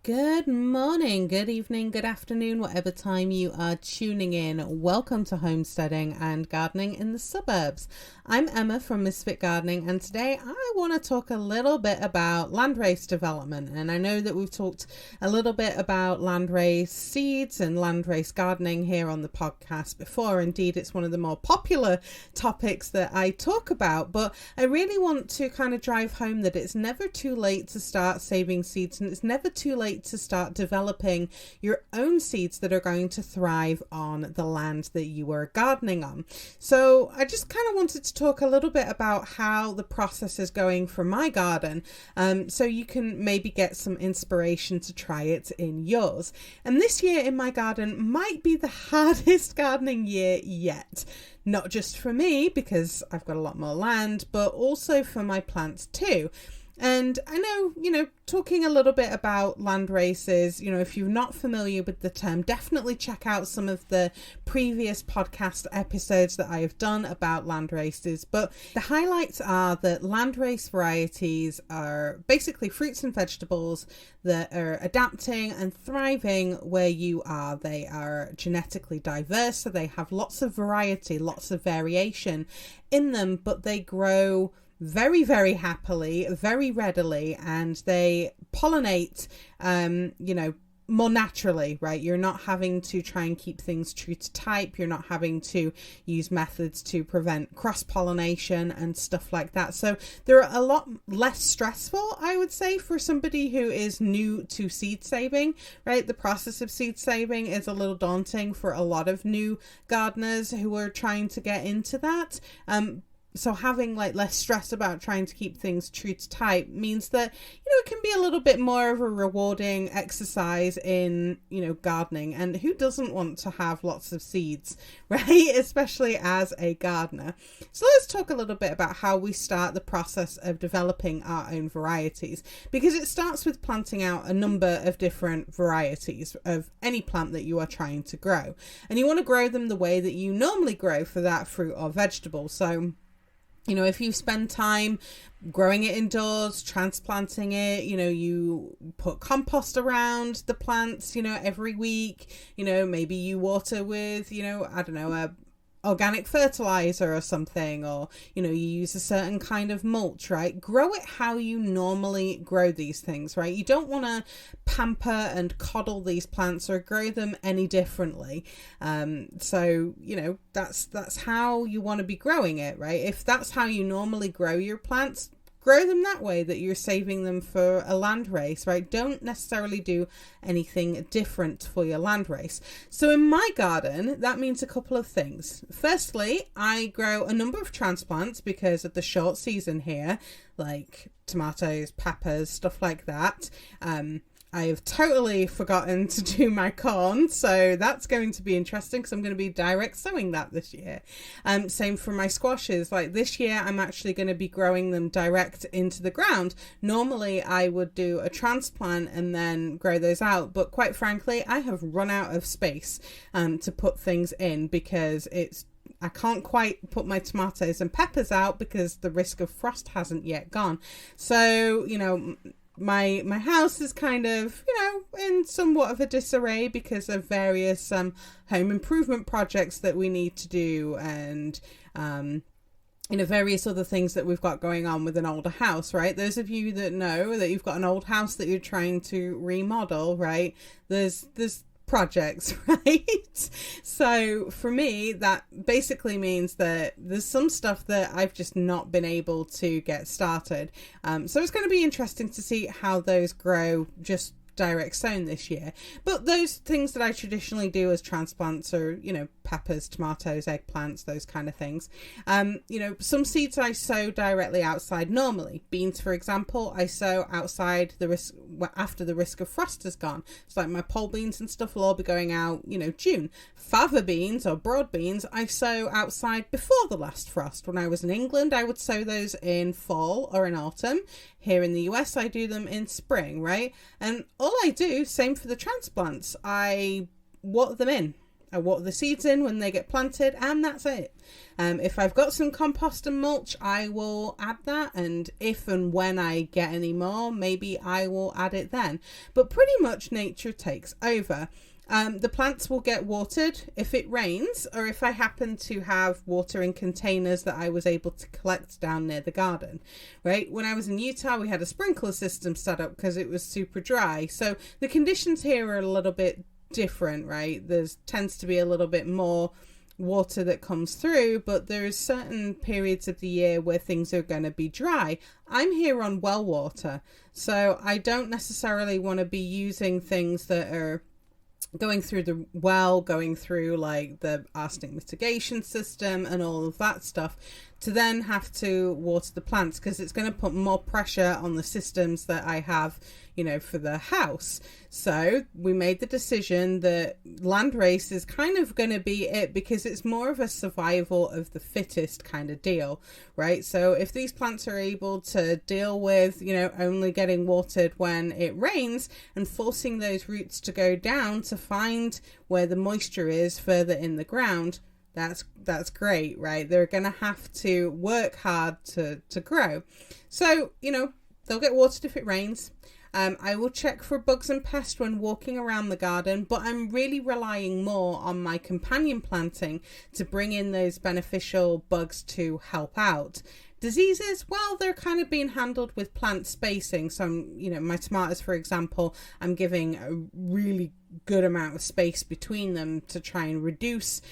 Good morning, good evening, good afternoon, whatever time you are tuning in. Welcome to Homesteading and Gardening in the Suburbs. I'm Emma from Misfit Gardening, and today I want to talk a little bit about landrace development. And I know that we've talked a little bit about landrace seeds and landrace gardening here on the podcast before. Indeed, it's one of the more popular topics that I talk about, but I really want to kind of drive home that it's never too late to start saving seeds, and it's never too late to start developing your own seeds that are going to thrive on the land that you are gardening on. So I just kind of wanted to talk a little bit about how the process is going for my garden, so you can maybe get some inspiration to try it in yours. And this year in my garden might be the hardest gardening year yet. Not just for me, because I've got a lot more land, but also for my plants too. And I know, talking a little bit about landraces, if you're not familiar with the term, definitely check out some of the previous podcast episodes that I have done about landraces. But the highlights are that landrace varieties are basically fruits and vegetables that are adapting and thriving where you are. They are genetically diverse, so they have lots of variety, lots of variation in them, but they grow very, very happily, very readily, and they pollinate, more naturally, right? You're not having to try and keep things true to type. You're not having to use methods to prevent cross-pollination and stuff like that. So they're a lot less stressful, I would say, for somebody who is new to seed saving, right? The process of seed saving is a little daunting for a lot of new gardeners who are trying to get into that. So having less stress about trying to keep things true to type means that, it can be a little bit more of a rewarding exercise in, gardening. And who doesn't want to have lots of seeds, right? Especially as a gardener. So let's talk a little bit about how we start the process of developing our own varieties, because it starts with planting out a number of different varieties of any plant that you are trying to grow. And you want to grow them the way that you normally grow for that fruit or vegetable. So if you spend time growing it indoors, transplanting it, you put compost around the plants, every week, maybe you water with, a organic fertilizer or something, or you use a certain kind of mulch, right? Grow it how you normally grow these things, right? You don't want to pamper and coddle these plants or grow them any differently. So that's how you want to be growing it, right? If that's how you normally grow your plants, grow them that way, that you're saving them for a landrace, right? Don't necessarily do anything different for your landrace. So in my garden, that means a couple of things. Firstly, I grow a number of transplants because of the short season here, like tomatoes, peppers, stuff like that. I have totally forgotten to do my corn, so that's going to be interesting because I'm going to be direct sowing that this year. Same for my squashes. Like this year, I'm actually going to be growing them direct into the ground. Normally, I would do a transplant and then grow those out, but quite frankly, I have run out of space to put things in because I can't quite put my tomatoes and peppers out because the risk of frost hasn't yet gone. So, my house is kind of, in somewhat of a disarray because of various home improvement projects that we need to do, and various other things that we've got going on with an older house, right? Those of you that know that you've got an old house that you're trying to remodel, right? There's projects, right? So for me, that basically means that there's some stuff that I've just not been able to get started. So it's going to be interesting to see how those grow just direct sown this year. But those things that I traditionally do as transplants are, peppers, tomatoes, eggplants, those kind of things. Some seeds I sow directly outside normally. Beans, for example, I sow outside after the risk of frost has gone. So like my pole beans and stuff will all be going out, June. Fava beans or broad beans, I sow outside before the last frost. When I was in England, I would sow those in fall or in autumn. Here in the US, I do them in spring, right? And all I do, same for the transplants, I water them in. I water the seeds in when they get planted, and that's it. If I've got some compost and mulch, I will add that, and if and when I get any more, maybe I will add it then. But pretty much nature takes over. The plants will get watered if it rains, or if I happen to have water in containers that I was able to collect down near the garden, right? When I was in Utah, we had a sprinkler system set up because it was super dry. So the conditions here are a little bit different, right? There's tends to be a little bit more water that comes through, but there's certain periods of the year where things are going to be dry. I'm here on well water, so I don't necessarily want to be using things that are going through the well, going through like the arsenic mitigation system and all of that stuff, to then have to water the plants, because it's going to put more pressure on the systems that I have, you know, for the house. So we made the decision that landrace is kind of going to be it, because it's more of a survival of the fittest kind of deal, right? So if these plants are able to deal with, you know, only getting watered when it rains and forcing those roots to go down to find where the moisture is further in the ground, that's great, right? They're going to have to work hard to grow. So, you know, they'll get watered if it rains. I will check for bugs and pests when walking around the garden, but I'm really relying more on my companion planting to bring in those beneficial bugs to help out. Diseases, well, they're kind of being handled with plant spacing. So, you know, my tomatoes, for example, I'm giving a really good amount of space between them to try and reduce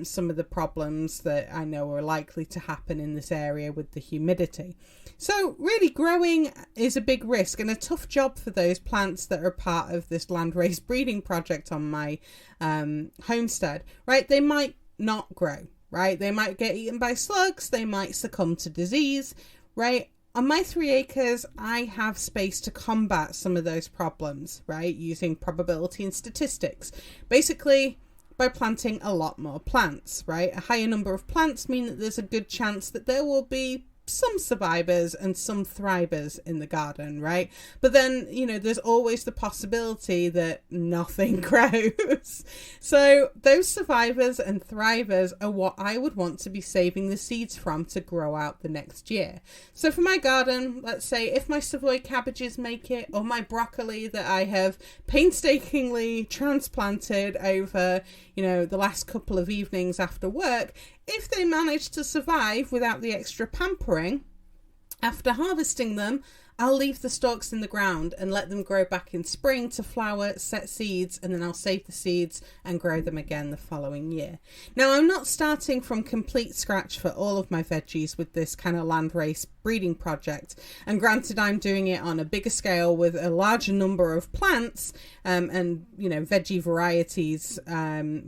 some of the problems that I know are likely to happen in this area with the humidity. So really, growing is a big risk and a tough job for those plants that are part of this landrace breeding project on my homestead, right? They might not grow, right? They might get eaten by slugs, they might succumb to disease, right? On my 3 acres, I have space to combat some of those problems, right? Using probability and statistics. Basically, by planting a lot more plants, right? A higher number of plants mean that there's a good chance that there will be some survivors and some thrivers in the garden, right? But then, you know, there's always the possibility that nothing grows. So those survivors and thrivers are what I would want to be saving the seeds from to grow out the next year. So for my garden, let's say if my Savoy cabbages make it, or my broccoli that I have painstakingly transplanted over, you know, the last couple of evenings after work, if they manage to survive without the extra pampering, after harvesting them, I'll leave the stalks in the ground and let them grow back in spring to flower, set seeds, and then I'll save the seeds and grow them again the following year. Now, I'm not starting from complete scratch for all of my veggies with this kind of landrace breeding project. And granted, I'm doing it on a bigger scale with a larger number of plants and, you know, veggie varieties. You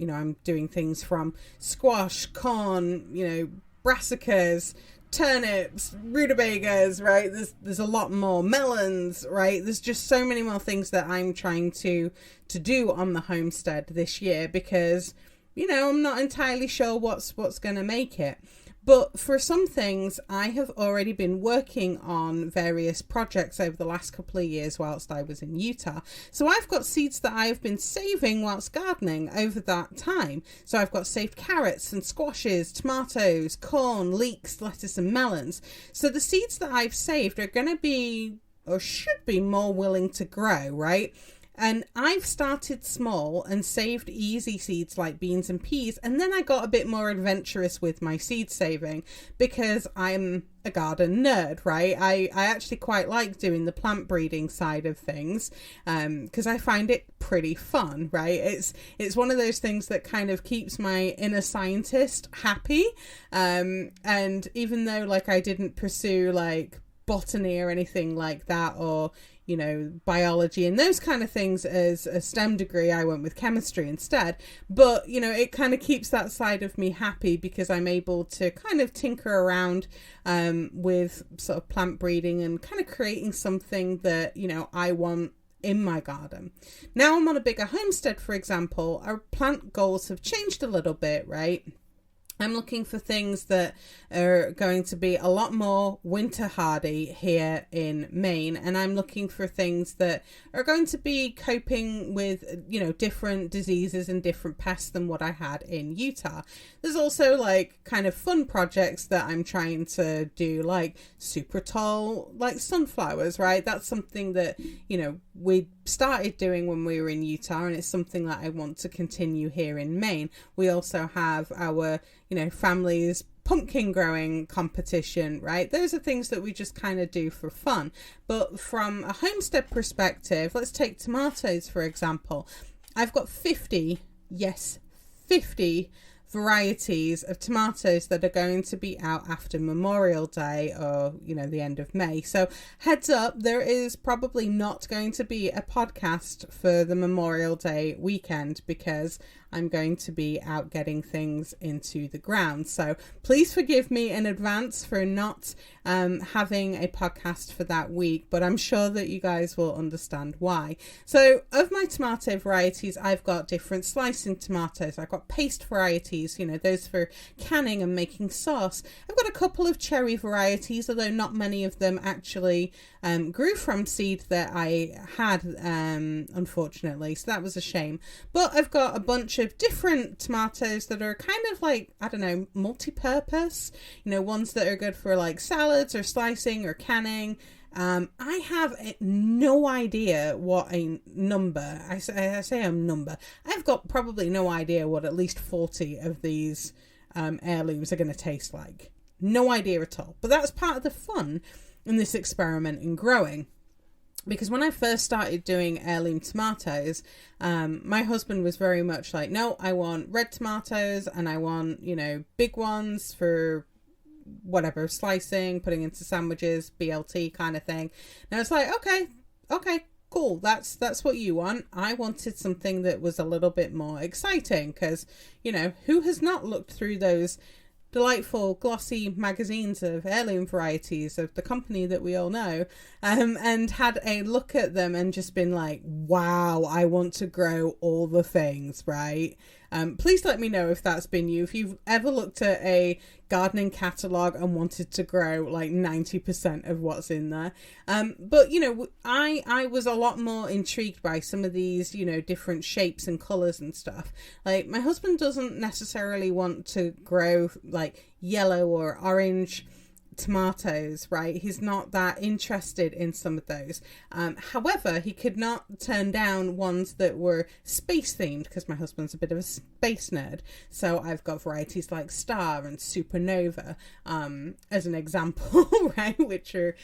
know, I'm doing things from squash, corn, you know, brassicas, turnips, rutabagas, right? There's a lot more melons, right? There's just so many more things that I'm trying to do on the homestead this year, because, you know, I'm not entirely sure what's going to make it. But for some things, I have already been working on various projects over the last couple of years whilst I was in Utah. So I've got seeds that I've been saving whilst gardening over that time. So I've got saved carrots and squashes, tomatoes, corn, leeks, lettuce and melons. So the seeds that I've saved are going to be, or should be, more willing to grow, right? And I've started small and saved easy seeds like beans and peas, and then I got a bit more adventurous with my seed saving because I'm a garden nerd, right? I actually quite like doing the plant breeding side of things because I find it pretty fun, right? It's one of those things that kind of keeps my inner scientist happy, and even though like I didn't pursue like botany or anything like that, or you know, biology and those kind of things as a STEM degree, I went with chemistry instead. But, you know, it kind of keeps that side of me happy because I'm able to kind of tinker around with sort of plant breeding and kind of creating something that, you know, I want in my garden. Now I'm on a bigger homestead, for example, our plant goals have changed a little bit, right? I'm looking for things that are going to be a lot more winter hardy here in Maine, and I'm looking for things that are going to be coping with, different diseases and different pests than what I had in Utah. There's also like kind of fun projects that I'm trying to do, like super tall, like sunflowers, right? That's something that, we started doing when we were in Utah, and it's something that I want to continue here in Maine. We also have our, family's pumpkin growing competition, right? Those are things that we just kind of do for fun. But from a homestead perspective, let's take tomatoes, for example. I've got 50 varieties of tomatoes that are going to be out after Memorial Day or, the end of May. So heads up, there is probably not going to be a podcast for the Memorial Day weekend because I'm going to be out getting things into the ground. So please forgive me in advance for not having a podcast for that week, but I'm sure that you guys will understand why. So of my tomato varieties, I've got different slicing tomatoes. I've got paste varieties, those for canning and making sauce. I've got a couple of cherry varieties, although not many of them actually grew from seed that I had, unfortunately. So that was a shame. But I've got a bunch of different tomatoes that are kind of like, multi-purpose, ones that are good for like salads or slicing or canning. I have no idea what a number, I say a number, I've got probably no idea what at least 40 of these heirlooms are going to taste like. No idea at all. But that's part of the fun in this experiment in growing. Because when I first started doing heirloom tomatoes, my husband was very much like, no, I want red tomatoes and I want, big ones for whatever, slicing, putting into sandwiches, BLT kind of thing. And I was like, okay, cool. That's what you want. I wanted something that was a little bit more exciting because, who has not looked through those delightful glossy magazines of heirloom varieties of the company that we all know, and had a look at them and just been like, wow, I want to grow all the things, right? Please let me know if that's been you, if you've ever looked at a gardening catalogue and wanted to grow like 90% of what's in there. But I was a lot more intrigued by some of these, different shapes and colours and stuff. Like my husband doesn't necessarily want to grow like yellow or orange tomatoes, right? He's not that interested in some of those. However, he could not turn down ones that were space themed because my husband's a bit of a space nerd. So I've got varieties like Star and Supernova as an example, right? Which are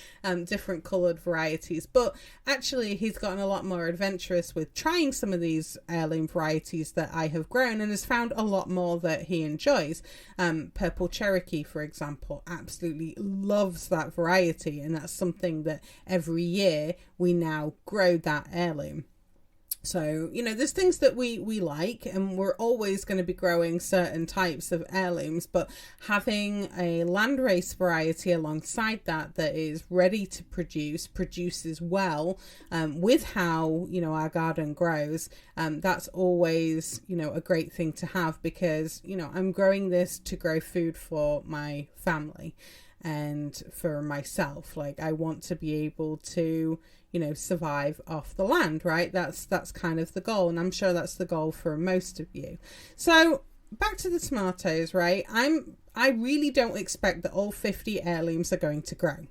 different coloured varieties. But actually, he's gotten a lot more adventurous with trying some of these heirloom varieties that I have grown and has found a lot more that he enjoys. Purple Cherokee, for example, absolutely loves that variety, and that's something that every year we now grow that heirloom. So, there's things that we like, and we're always going to be growing certain types of heirlooms, but having a landrace variety alongside that is ready to produces well with how, our garden grows, that's always, a great thing to have because, I'm growing this to grow food for my family and for myself. Like, I want to be able to survive off the land, right? That's kind of the goal, and I'm sure that's the goal for most of you. So back to the tomatoes, right? I really don't expect that all 50 heirlooms are going to grow,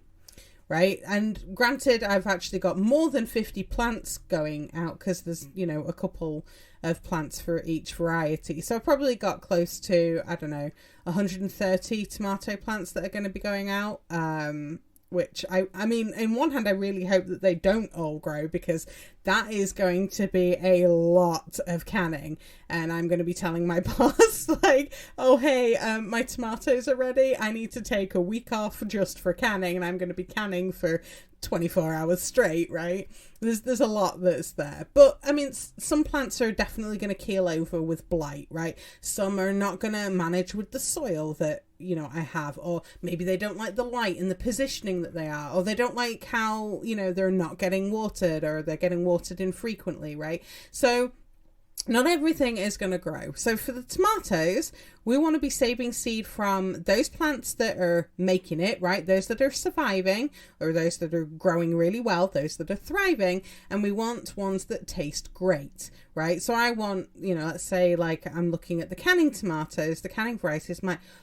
right? And granted, I've actually got more than 50 plants going out because there's a couple of plants for each variety, so I've probably got close to 130 tomato plants that are going to be going out, which I mean, in one hand, I really hope that they don't all grow because that is going to be a lot of canning, and I'm going to be telling my boss like, oh hey, my tomatoes are ready, I need to take a week off just for canning, and I'm going to be canning for 24 hours straight, right? There's a lot that's there. But I mean, some plants are definitely going to keel over with blight, right? Some are not going to manage with the soil that I have, or maybe they don't like the light and the positioning that they are, or they don't like how they're not getting watered, or they're getting watered infrequently, right? So not everything is going to grow. So for the tomatoes, we want to be saving seed from those plants that are making it, right? Those that are surviving, or those that are growing really well, those that are thriving. And we want ones that taste great, right? So I want, let's say like I'm looking at the canning tomatoes, the canning varieties,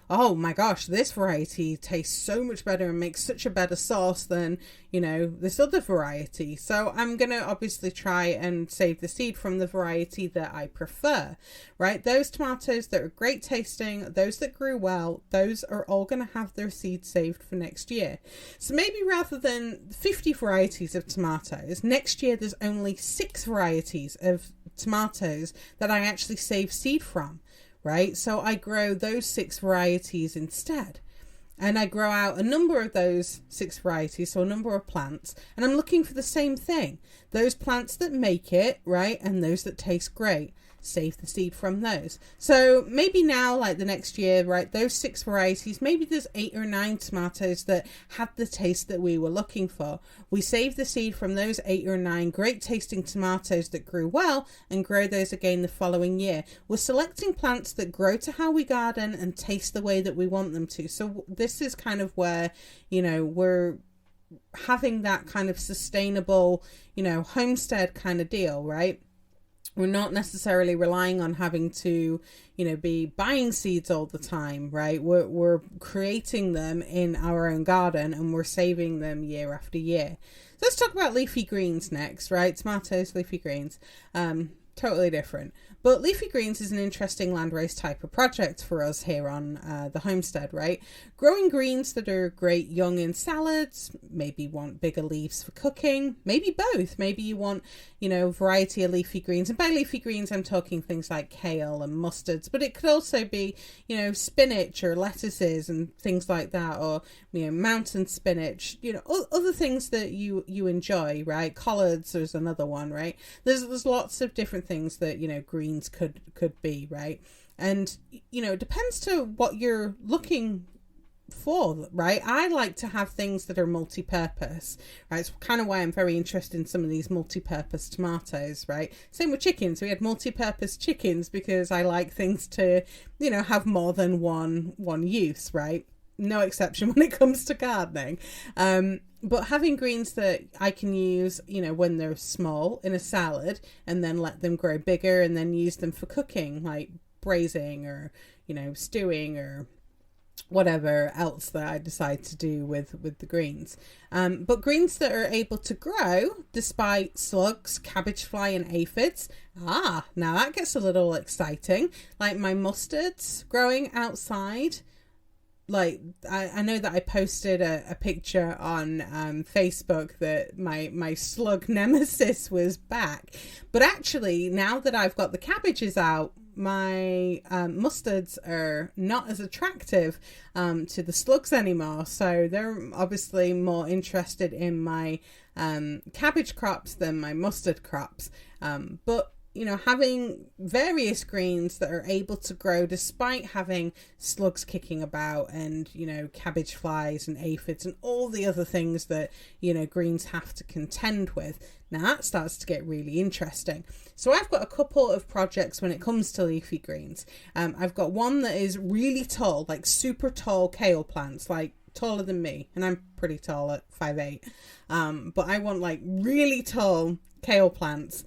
oh my gosh, this variety tastes so much better and makes such a better sauce than, this other variety. So I'm going to obviously try and save the seed from the variety that I prefer, right? Those tomatoes that are great tasting, those that grew well, those are all going to have their seeds saved for next year. So maybe rather than 50 varieties of tomatoes, next year there's only 6 varieties of tomatoes that I actually save seed from, right? So I grow those 6 varieties instead. And I grow out a number of those 6 varieties, so a number of plants, and I'm looking for the same thing. Those plants that make it, right, and those that taste great. Save the seed from those. So maybe now, like the next year, right, those 6 varieties, maybe there's 8 or 9 tomatoes that had the taste that we were looking for. We save the seed from those 8 or 9 great tasting tomatoes that grew well and grow those again the following year. We're selecting plants that grow to how we garden and taste the way that we want them to. So this is kind of where, we're having that kind of sustainable, homestead kind of deal, right? We're not necessarily relying on having to, be buying seeds all the time, right? We're creating them in our own garden and we're saving them year after year. So let's talk about leafy greens next, right? Tomatoes, leafy greens, totally different. But leafy greens is an interesting landrace type of project for us here on the homestead, right? Growing greens that are great young in salads, maybe want bigger leaves for cooking, maybe both. Maybe you want, variety of leafy greens. And by leafy greens, I'm talking things like kale and mustards, but it could also be, spinach or lettuces and things like that, or, mountain spinach, other things that you enjoy, right? Collards, there's another one, right? There's lots of different things that, greens could be, right? And it depends to what you're looking for, right? I like to have things that are multi-purpose, right? It's kind of why I'm very interested in some of these multi-purpose tomatoes, right? Same with chickens. We had multi-purpose chickens because I like things to, have more than one use, right? No exception when it comes to gardening. But having greens that I can use, when they're small in a salad and then let them grow bigger and then use them for cooking, like braising or, stewing or whatever else that I decide to do with the greens. But greens that are able to grow despite slugs, cabbage fly and aphids. Now that gets a little exciting. Like my mustards growing outside. Like I know that I posted a picture on Facebook that my slug nemesis was back, but actually now that I've got the cabbages out, my mustards are not as attractive to the slugs anymore, so they're obviously more interested in my cabbage crops than my mustard crops, but having various greens that are able to grow despite having slugs kicking about and, cabbage flies and aphids and all the other things that, greens have to contend with. Now that starts to get really interesting. So I've got a couple of projects when it comes to leafy greens. I've got one that is really tall, like super tall kale plants, like taller than me, and I'm pretty tall at 5'8". But I want like really tall kale plants,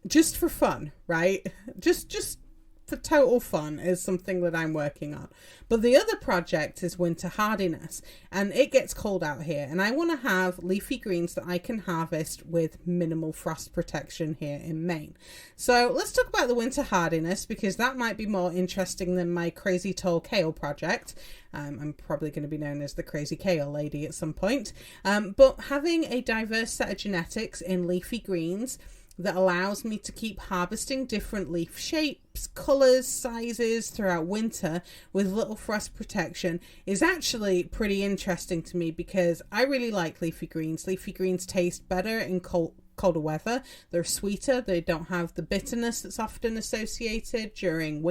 just for fun, right? Just for total fun is something that I'm working on. But the other project is winter hardiness, and it gets cold out here, and I want to have leafy greens that I can harvest with minimal frost protection here in Maine. So let's talk about the winter hardiness, because that might be more interesting than my crazy tall kale project. I'm probably going to be known as the crazy kale lady at some point. But having a diverse set of genetics in leafy greens that allows me to keep harvesting different leaf shapes, colours, sizes throughout winter with little frost protection is actually pretty interesting to me, because I really like leafy greens. Leafy greens taste better in colder weather. They're sweeter. They don't have the bitterness that's often associated during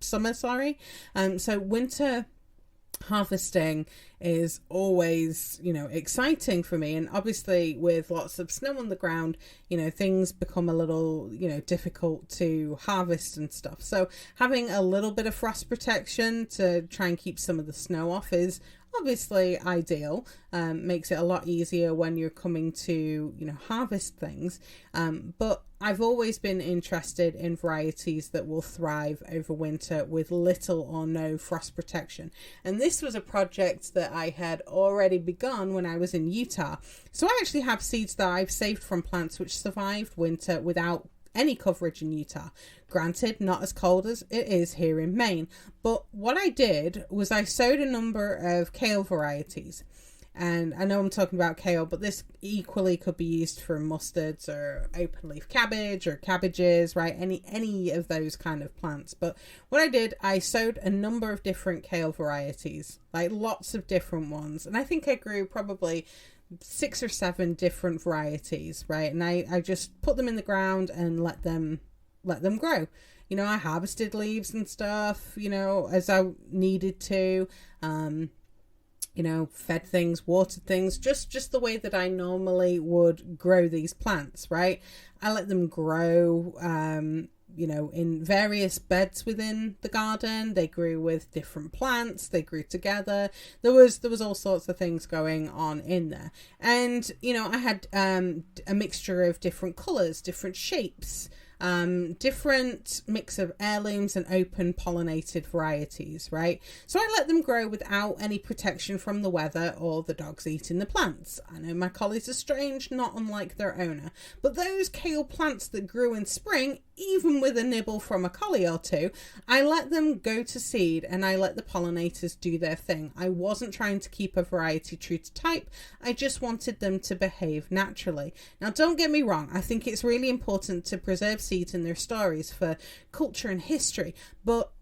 summer. So winter harvesting is always, exciting for me. And obviously with lots of snow on the ground, things become a little, difficult to harvest and stuff. So having a little bit of frost protection to try and keep some of the snow off is obviously ideal. Makes it a lot easier when you're coming to, harvest things. But I've always been interested in varieties that will thrive over winter with little or no frost protection. And this was a project that I had already begun when I was in Utah. So I actually have seeds that I've saved from plants which survived winter without any coverage in Utah. Granted, not as cold as it is here in Maine. But what I did was I sowed a number of kale varieties. And I know I'm talking about kale, but this equally could be used for mustards or open leaf cabbage or cabbages, right? Any of those kind of plants. But what I did, I sowed a number of different kale varieties, like lots of different ones. And I think I grew probably 6 or 7 different varieties, right? And I just put them in the ground and let them grow. I harvested leaves and stuff, as I needed to. Fed things, watered things, just the way that I normally would grow these plants, right? I let them grow, in various beds within the garden. They grew with different plants. They grew together. There was all sorts of things going on in there. And, I had a mixture of different colours, different shapes, different mix of heirlooms and open pollinated varieties, right? So I let them grow without any protection from the weather or the dogs eating the plants. I know my collies are strange, not unlike their owner, but those kale plants that grew in spring, even with a nibble from a collie or two, I let them go to seed and I let the pollinators do their thing. I wasn't trying to keep a variety true to type. I just wanted them to behave naturally. Now, don't get me wrong. I think it's really important to preserve seeds and their stories for culture and history, but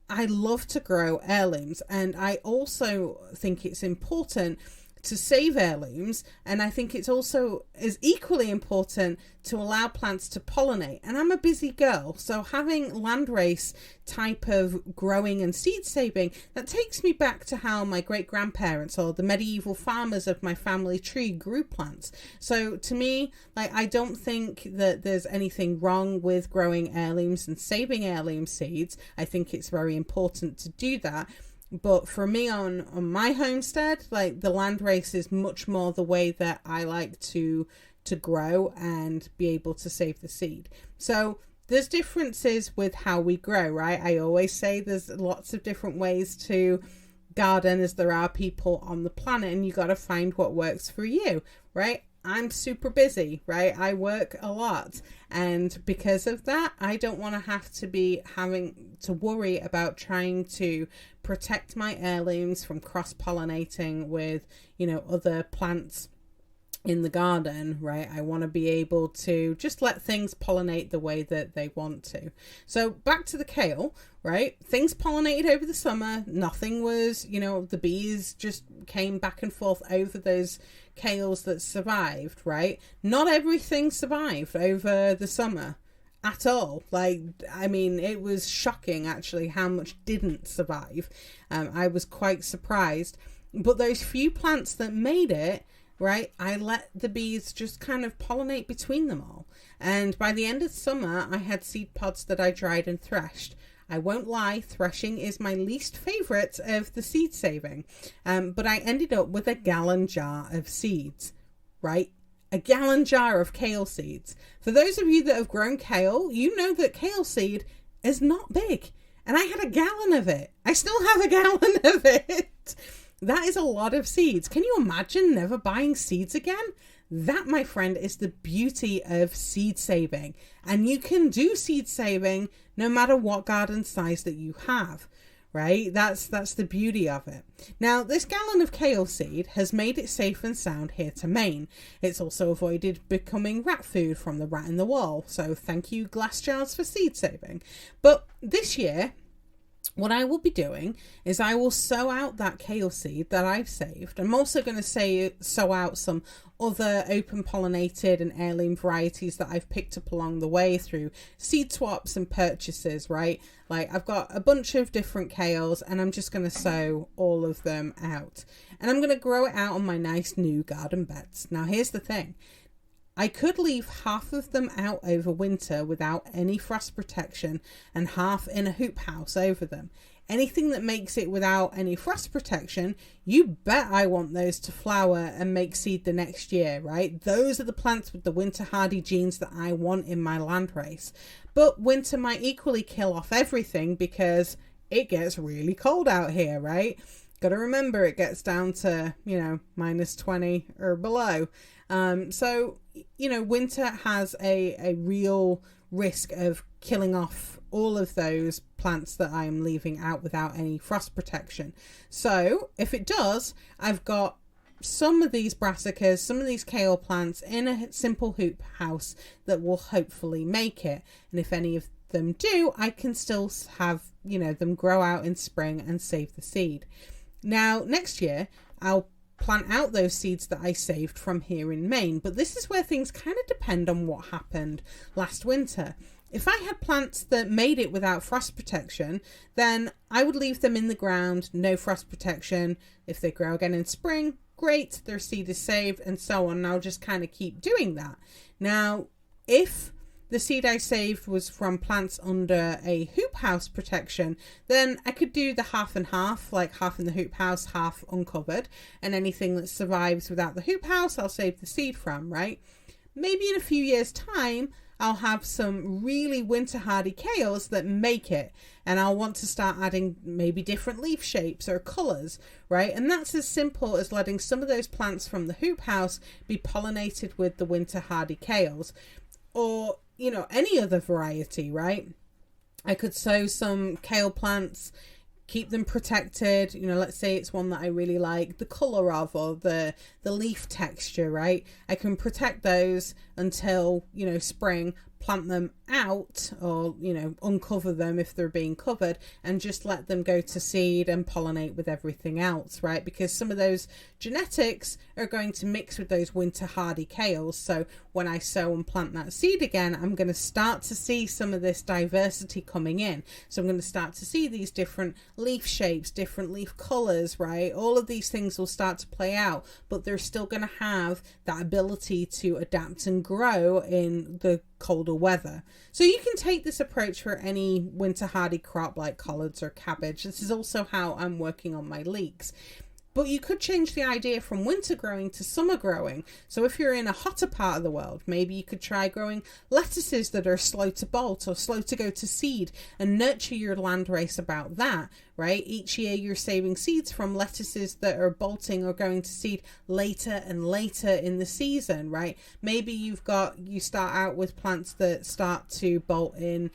I love to grow heirlooms, and I also think it's important to save heirlooms, and I think it's also is equally important to allow plants to pollinate. And I'm a busy girl, so having landrace type of growing and seed saving, that takes me back to how my great grandparents or the medieval farmers of my family tree grew plants. So to me, I don't think that there's anything wrong with growing heirlooms and saving heirloom seeds. I think it's very important to do that. But for me on my homestead, the landrace is much more the way that I like to grow and be able to save the seed. So there's differences with how we grow, right? I always say there's lots of different ways to garden as there are people on the planet, and you got to find what works for you, right? I'm super busy, right? I work a lot. And because of that, I don't want to have to be having to worry about trying to protect my heirlooms from cross-pollinating with, other plants in the garden, right? I want to be able to just let things pollinate the way that they want to. So back to the kale, right? Things pollinated over the summer. Nothing was, the bees just came back and forth over those kales that survived, right? Not everything survived over the summer at all. It was shocking actually how much didn't survive. I was quite surprised. But those few plants that made it, right, I let the bees just kind of pollinate between them all. And by the end of summer, I had seed pods that I dried and threshed. I won't lie, threshing is my least favourite of the seed saving. But I ended up with a gallon jar of seeds, right? A gallon jar of kale seeds. For those of you that have grown kale, you know that kale seed is not big. And I had a gallon of it. I still have a gallon of it. That is a lot of seeds. Can you imagine never buying seeds again? That, my friend, is the beauty of seed saving. And you can do seed saving no matter what garden size that you have, right? That's the beauty of it. Now, this gallon of kale seed has made it safe and sound here to Maine. It's also avoided becoming rat food from the rat in the wall. So thank you, glass jars, for seed saving. But this year, what I will be doing is I will sow out that kale seed that I've saved. I'm also going to sow out some other open pollinated and heirloom varieties that I've picked up along the way through seed swaps and purchases, right? Like I've got a bunch of different kales and I'm just going to sow all of them out. And I'm going to grow it out on my nice new garden beds. Now here's the thing. I could leave half of them out over winter without any frost protection and half in a hoop house over them. Anything that makes it without any frost protection, you bet I want those to flower and make seed the next year, right? Those are the plants with the winter hardy genes that I want in my landrace. But winter might equally kill off everything because it gets really cold out here, right? Got to remember it gets down to, minus 20 or below. So, winter has a real risk of killing off all of those plants that I'm leaving out without any frost protection. So if it does, I've got some of these brassicas, some of these kale plants in a simple hoop house that will hopefully make it. And if any of them do, I can still have, them grow out in spring and save the seed. Now, next year, I'll plant out those seeds that I saved from here in Maine, but this is where things kind of depend on what happened last winter. If I had plants that made it without frost protection, then I would leave them in the ground, no frost protection. If they grow again in spring, great, their seed is saved, and so on. And I'll just kind of keep doing that. Now, if the seed I saved was from plants under a hoop house protection, then I could do the half and half, like half in the hoop house, half uncovered, and anything that survives without the hoop house, I'll save the seed from, right? Maybe in a few years' time, I'll have some really winter hardy kales that make it, and I'll want to start adding maybe different leaf shapes or colors, right? And that's as simple as letting some of those plants from the hoop house be pollinated with the winter hardy kales, or any other variety, right? I could sow some kale plants, keep them protected. Let's say it's one that I really like the color of, or the leaf texture, right? I can protect those until, spring, plant them out, or, uncover them if they're being covered, and just let them go to seed and pollinate with everything else, right? Because some of those genetics are going to mix with those winter hardy kales. So when I sow and plant that seed again, I'm going to start to see some of this diversity coming in. So I'm going to start to see these different leaf shapes, different leaf colors, right? All of these things will start to play out, but they're still going to have that ability to adapt and grow in the colder weather. So you can take this approach for any winter hardy crop like collards or cabbage. This is also how I'm working on my leeks. But you could change the idea from winter growing to summer growing. So if you're in a hotter part of the world, maybe you could try growing lettuces that are slow to bolt or slow to go to seed, and nurture your landrace about that, right? Each year you're saving seeds from lettuces that are bolting or going to seed later and later in the season, right? Maybe you start out with plants that start to bolt in,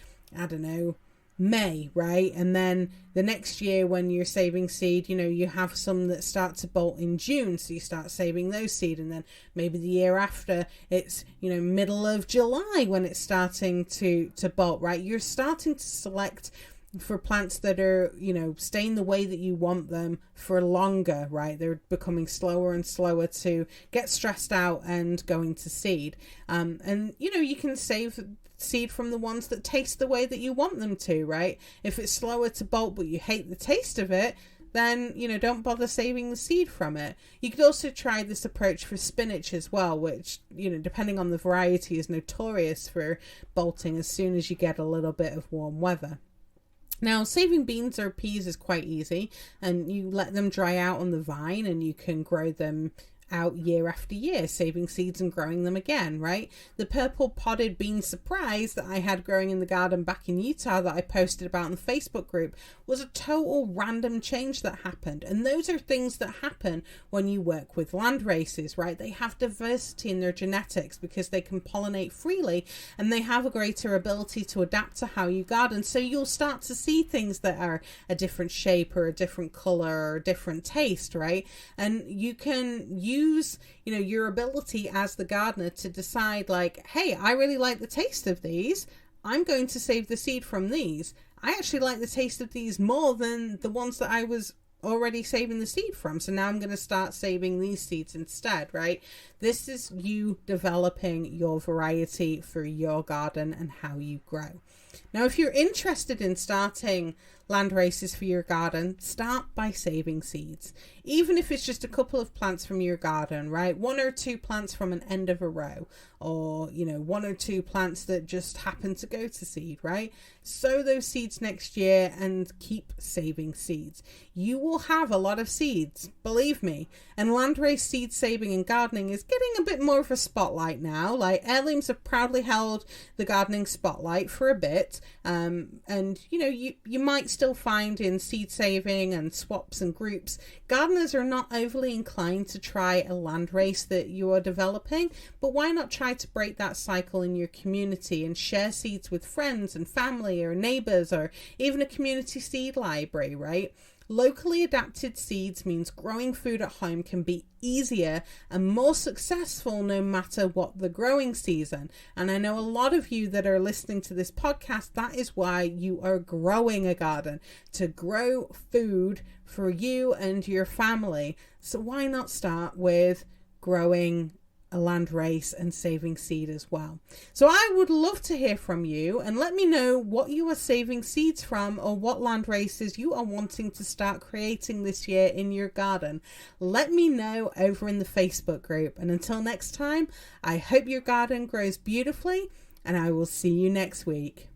May, right? And then the next year when you're saving seed, you have some that start to bolt in June, so you start saving those seed. And then maybe the year after it's, middle of July when it's starting to bolt, right? You're starting to select for plants that are, staying the way that you want them for longer, right? They're becoming slower and slower to get stressed out and going to seed. And you can save seed from the ones that taste the way that you want them to, right? If it's slower to bolt but you hate the taste of it, then don't bother saving the seed from it. You could also try this approach for spinach as well, which depending on the variety is notorious for bolting as soon as you get a little bit of warm weather. Now, saving beans or peas is quite easy, and you let them dry out on the vine and you can grow them out year after year, saving seeds and growing them again, right? The purple podded bean surprise that I had growing in the garden back in Utah that I posted about in the Facebook group was a total random change that happened. And those are things that happen when you work with landraces, right? They have diversity in their genetics because they can pollinate freely, and they have a greater ability to adapt to how you garden. So you'll start to see things that are a different shape or a different color or a different taste, right? And you can use your ability as the gardener to decide, like, hey, I really like the taste of these, I'm going to save the seed from these. I actually like the taste of these more than the ones that I was already saving the seed from. So now I'm going to start saving these seeds instead, right? This is you developing your variety for your garden and how you grow. Now, if you're interested in starting landraces for your garden, start by saving seeds. Even if it's just a couple of plants from your garden, right? 1 or 2 plants from an end of a row, or 1 or 2 plants that just happen to go to seed, right? Sow those seeds next year and keep saving seeds. You will have a lot of seeds, believe me. And landrace seed saving and gardening is getting a bit more of a spotlight now. Like, heirlooms have proudly held the gardening spotlight for a bit. And you might still find in seed saving and swaps and groups, gardeners are not overly inclined to try a landrace that you are developing, but why not try to break that cycle in your community and share seeds with friends and family or neighbors, or even a community seed library, right? Locally adapted seeds means growing food at home can be easier and more successful no matter what the growing season. And I know a lot of you that are listening to this podcast, that is why you are growing a garden, to grow food for you and your family. So why not start with growing a landrace and saving seed as well? So I would love to hear from you, and let me know what you are saving seeds from, or what landraces you are wanting to start creating this year in your garden. Let me know over in the Facebook group. And until next time, I hope your garden grows beautifully, and I will see you next week.